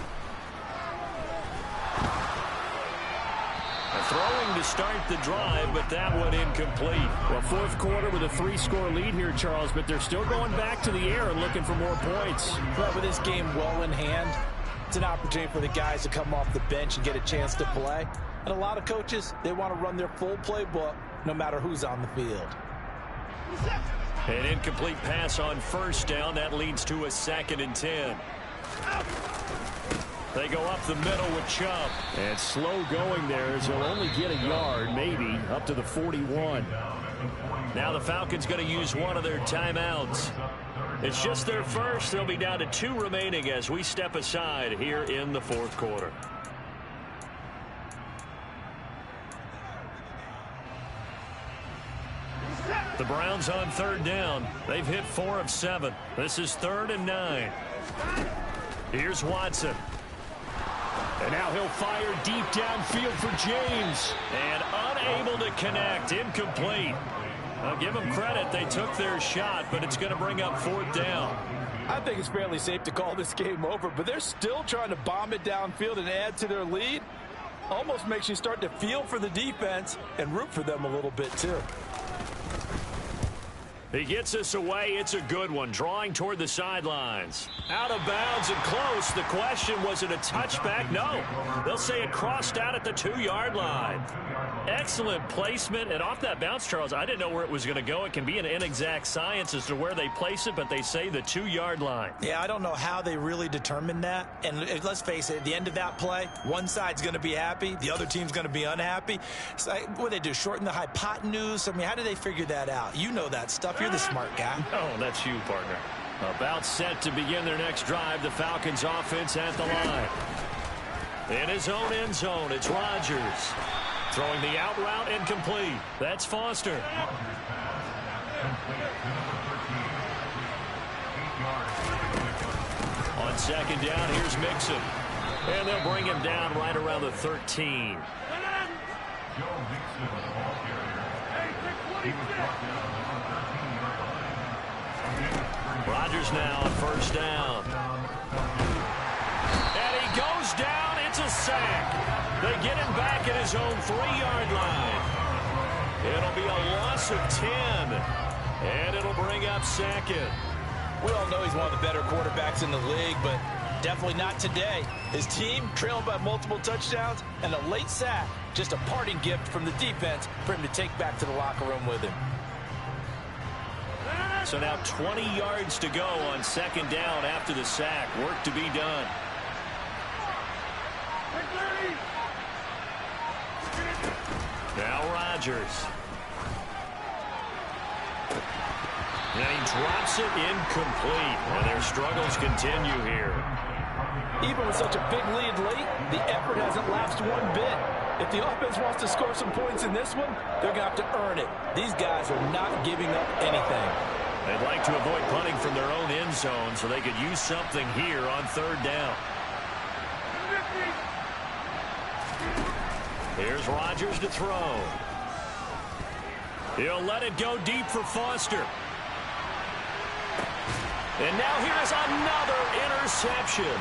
Throwing to start the drive, but that one incomplete. Well, fourth quarter with a 3-score lead here, Charles, but they're still going back to the air and looking for more points. But with this game well in hand, it's an opportunity for the guys to come off the bench and get a chance to play. And a lot of coaches, they want to run their full playbook no matter who's on the field. An incomplete pass on first down. That leads to a 2nd and 10. They go up the middle with Chubb. And slow going there as he'll only get a yard, maybe, up to the 41. Now the Falcons going to use one of their timeouts. It's just their first. They'll be down to 2 remaining as we step aside here in the fourth quarter. The Browns on third down. They've hit 4 of 7. This is 3rd and 9. Here's Watson. And now he'll fire deep downfield for James. And unable to connect. Incomplete. I'll give them credit. They took their shot, but it's going to bring up 4th down. I think it's fairly safe to call this game over, but they're still trying to bomb it downfield and add to their lead. Almost makes you start to feel for the defense and root for them a little bit, too. He gets us away. It's a good one. Drawing toward the sidelines. Out of bounds and close. The question, was it a touchback? No. They'll say it crossed out at the 2-yard line. Excellent placement. And off that bounce, Charles, I didn't know where it was going to go. It can be an inexact science as to where they place it, but they say the 2-yard line. Yeah, I don't know how they really determined that. And let's face it, at the end of that play, one side's going to be happy. The other team's going to be unhappy. So what do they do, shorten the hypotenuse? I mean, how do they figure that out? You know that stuff. You're the smart guy. Oh, that's you, partner. About set to begin their next drive. The Falcons offense at the line. In his own end zone, it's Rodgers. Throwing the out route incomplete. That's Foster. On second down, here's Mixon. And they'll bring him down right around the 13. Rodgers now on first down. And he goes down. It's a sack. They get him back at his own 3-yard line. It'll be a loss of 10. And it'll bring up 2nd. We all know he's one of the better quarterbacks in the league, but definitely not today. His team trailed by multiple touchdowns and a late sack. Just a parting gift from the defense for him to take back to the locker room with him. So now 20 yards to go on second down after the sack. Work to be done. Now Rodgers. And he drops it incomplete. And their struggles continue here. Even with such a big lead late, the effort hasn't lapsed one bit. If the offense wants to score some points in this one, they're going to have to earn it. These guys are not giving up anything. They'd like to avoid punting from their own end zone so they could use something here on third down. Here's Rodgers to throw. He'll let it go deep for Foster. And now here's another interception.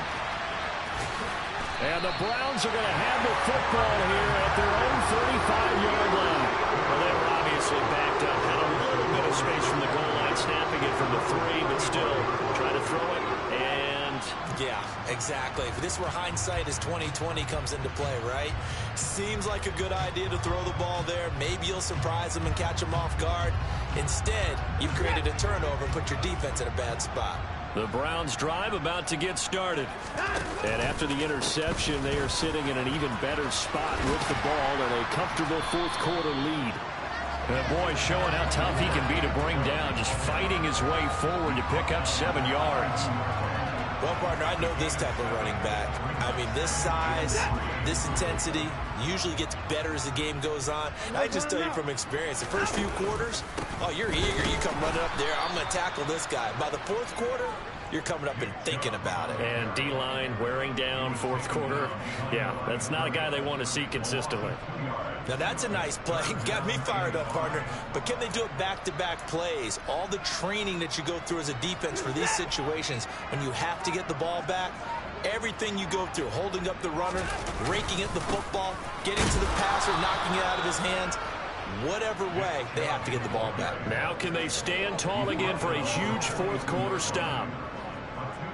And the Browns are going to have the football here at their own 35-yard line. Well, they were obviously backed up, had a little bit of space from the goal line, snapping it from the 3, but still trying to throw it. And, yeah, exactly. Exactly. This is where hindsight is 20/20 comes into play, right? Seems like a good idea to throw the ball there. Maybe you'll surprise them and catch them off guard. Instead, you've created a turnover and put your defense in a bad spot. The Browns drive about to get started. And after the interception, they are sitting in an even better spot with the ball and a comfortable fourth quarter lead. That boy showing how tough he can be to bring down, just fighting his way forward to pick up 7 yards. Well, partner, I know this type of running back. I mean, this size, this intensity usually gets better as the game goes on. I just tell you from experience, the first few quarters, oh, you're eager. You come running up there. I'm going to tackle this guy. By the fourth quarter, you're coming up and thinking about it. And D-line wearing down fourth quarter. Yeah, that's not a guy they want to see consistently. Now, that's a nice play. Got me fired up, partner. But can they do it back-to-back plays? All the training that you go through as a defense for these situations, when you have to get the ball back, everything you go through, holding up the runner, raking at the football, getting to the passer, knocking it out of his hands, whatever way, they have to get the ball back. Now can they stand tall again for a huge fourth quarter stop?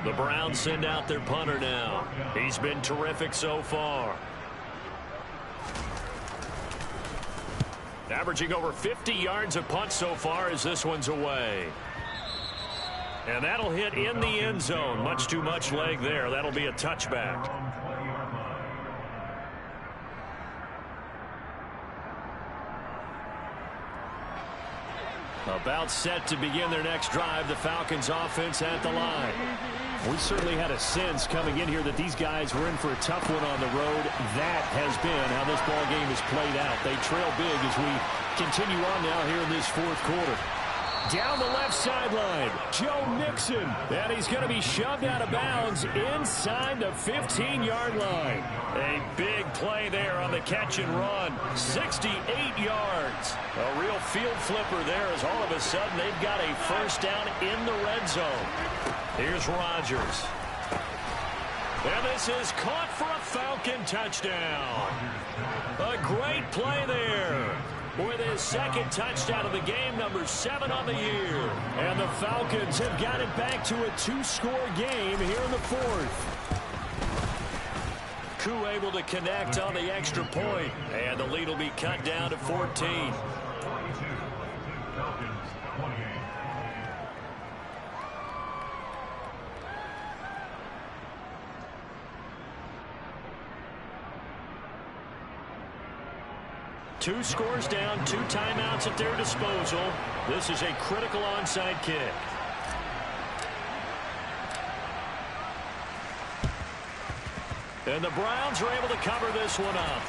The Browns send out their punter now. He's been terrific so far. Averaging over 50 yards a punt so far as this one's away. And that'll hit in the end zone. Much too much leg there. That'll be a touchback. About set to begin their next drive. The Falcons offense at the line. We certainly had a sense coming in here that these guys were in for a tough one on the road. That has been how this ball game is played out. They trail big as we continue on now here in this fourth quarter. Down the left sideline, Joe Mixon. And he's going to be shoved out of bounds inside the 15-yard line. A big play there on the catch and run. 68 yards. A real field flipper there as all of a sudden they've got a first down in the red zone. Here's Rodgers. And this is caught for a Falcon touchdown. A great play there. With his second touchdown of the game, number 7 on the year. And the Falcons have got it back to a 2-score game here in the fourth. Koo able to connect on the extra point. And the lead will be cut down to 14. Two scores down, 2 timeouts at their disposal. This is a critical onside kick. And the Browns are able to cover this one up.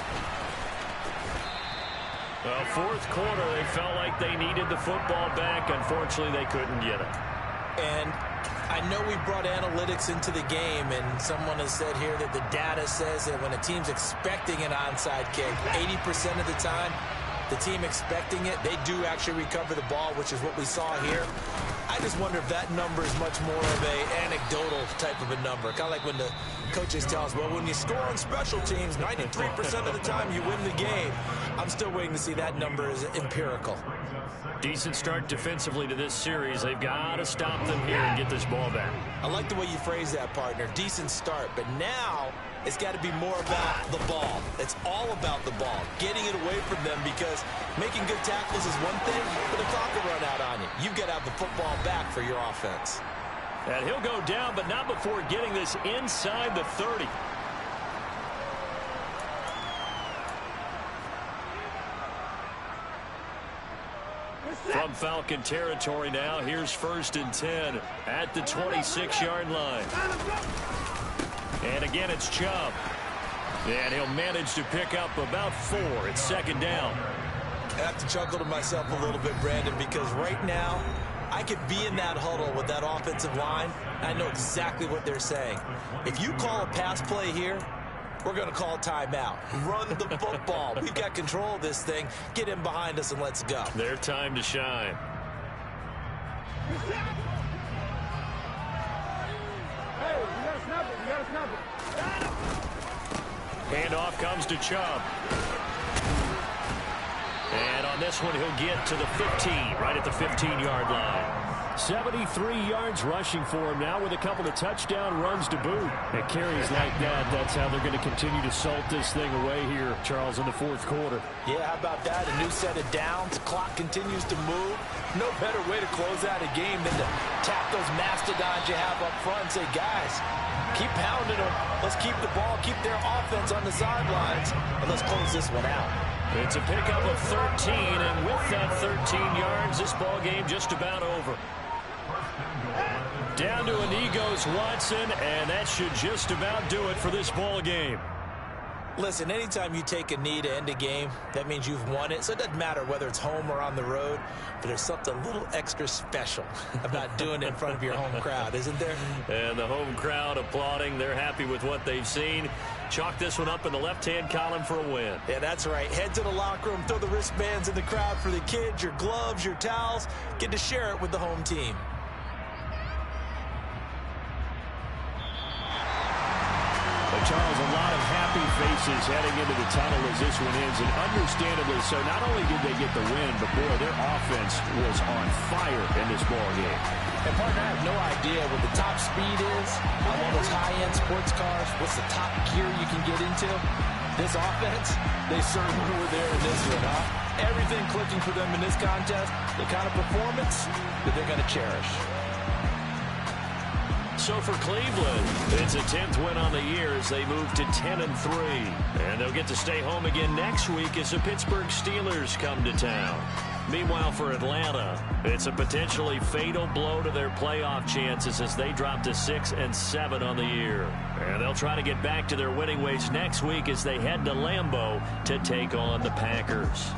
Well, fourth quarter, they felt like they needed the football back. Unfortunately, they couldn't get it. And I know we brought analytics into the game, and someone has said here that the data says that when a team's expecting an onside kick, 80% of the time, the team expecting it, they do actually recover the ball, which is what we saw here. I just wonder if that number is much more of an anecdotal type of a number. Kind of like when the coaches tell us, well, when you score on special teams, 93% of the time you win the game. I'm still waiting to see that number is empirical. Decent start defensively to this series. They've got to stop them here and get this ball back. I like the way you phrase that, partner. Decent start, but now it's got to be more about the ball. It's all about the ball, getting it away from them, because making good tackles is one thing, but the clock will run out on you. You've got to have the football back for your offense. And he'll go down, but not before getting this inside the 30. From Falcon territory now, here's 1st and 10 at the 26-yard line. And again, it's Chubb. And he'll manage to pick up about 4. It's 2nd down. I have to chuckle to myself a little bit, Brandon, because right now I could be in that huddle with that offensive line. I know exactly what they're saying. If you call a pass play here, we're going to call timeout. Run the football. We've got control of this thing. Get in behind us and let's go. Their time to shine. Hey, you got to snap it. You got to snap it. Handoff comes to Chubb. And on this one, he'll get to the 15, right at the 15-yard line. 73 yards rushing for him now with a couple of touchdown runs to boot. It carries like that. That's how they're going to continue to salt this thing away here, Charles, in the fourth quarter. Yeah, how about that? A new set of downs. The clock continues to move. No better way to close out a game than to tap those mastodons you have up front and say, guys, keep pounding them. Let's keep the ball, keep their offense on the sidelines, and let's close this one out. It's a pickup of 13, and with that 13 yards, this ball game just about over. Down to a knee goes Watson, and that should just about do it for this ball game. Listen, anytime you take a knee to end a game, that means you've won it. So it doesn't matter whether it's home or on the road, but there's something a little extra special about doing it in front of your home crowd, isn't there? And the home crowd applauding. They're happy with what they've seen. Chalk this one up in the left-hand column for a win. Yeah, that's right. Head to the locker room, throw the wristbands in the crowd for the kids, your gloves, your towels. Get to share it with the home team. Charles, a lot of happy faces heading into the tunnel as this one ends, and understandably so. Not only did they get the win, but boy, their offense was on fire in this ball game. And partner, I have no idea what the top speed is on one of those high-end sports cars. What's the top gear you can get into? This offense, they certainly were there in this one, huh? Everything clicking for them in this contest, the kind of performance that they're going to cherish. So for Cleveland, it's a 10th win on the year as they move to 10-3. And they'll get to stay home again next week as the Pittsburgh Steelers come to town. Meanwhile, for Atlanta, it's a potentially fatal blow to their playoff chances as they drop to 6-7 on the year. And they'll try to get back to their winning ways next week as they head to Lambeau to take on the Packers.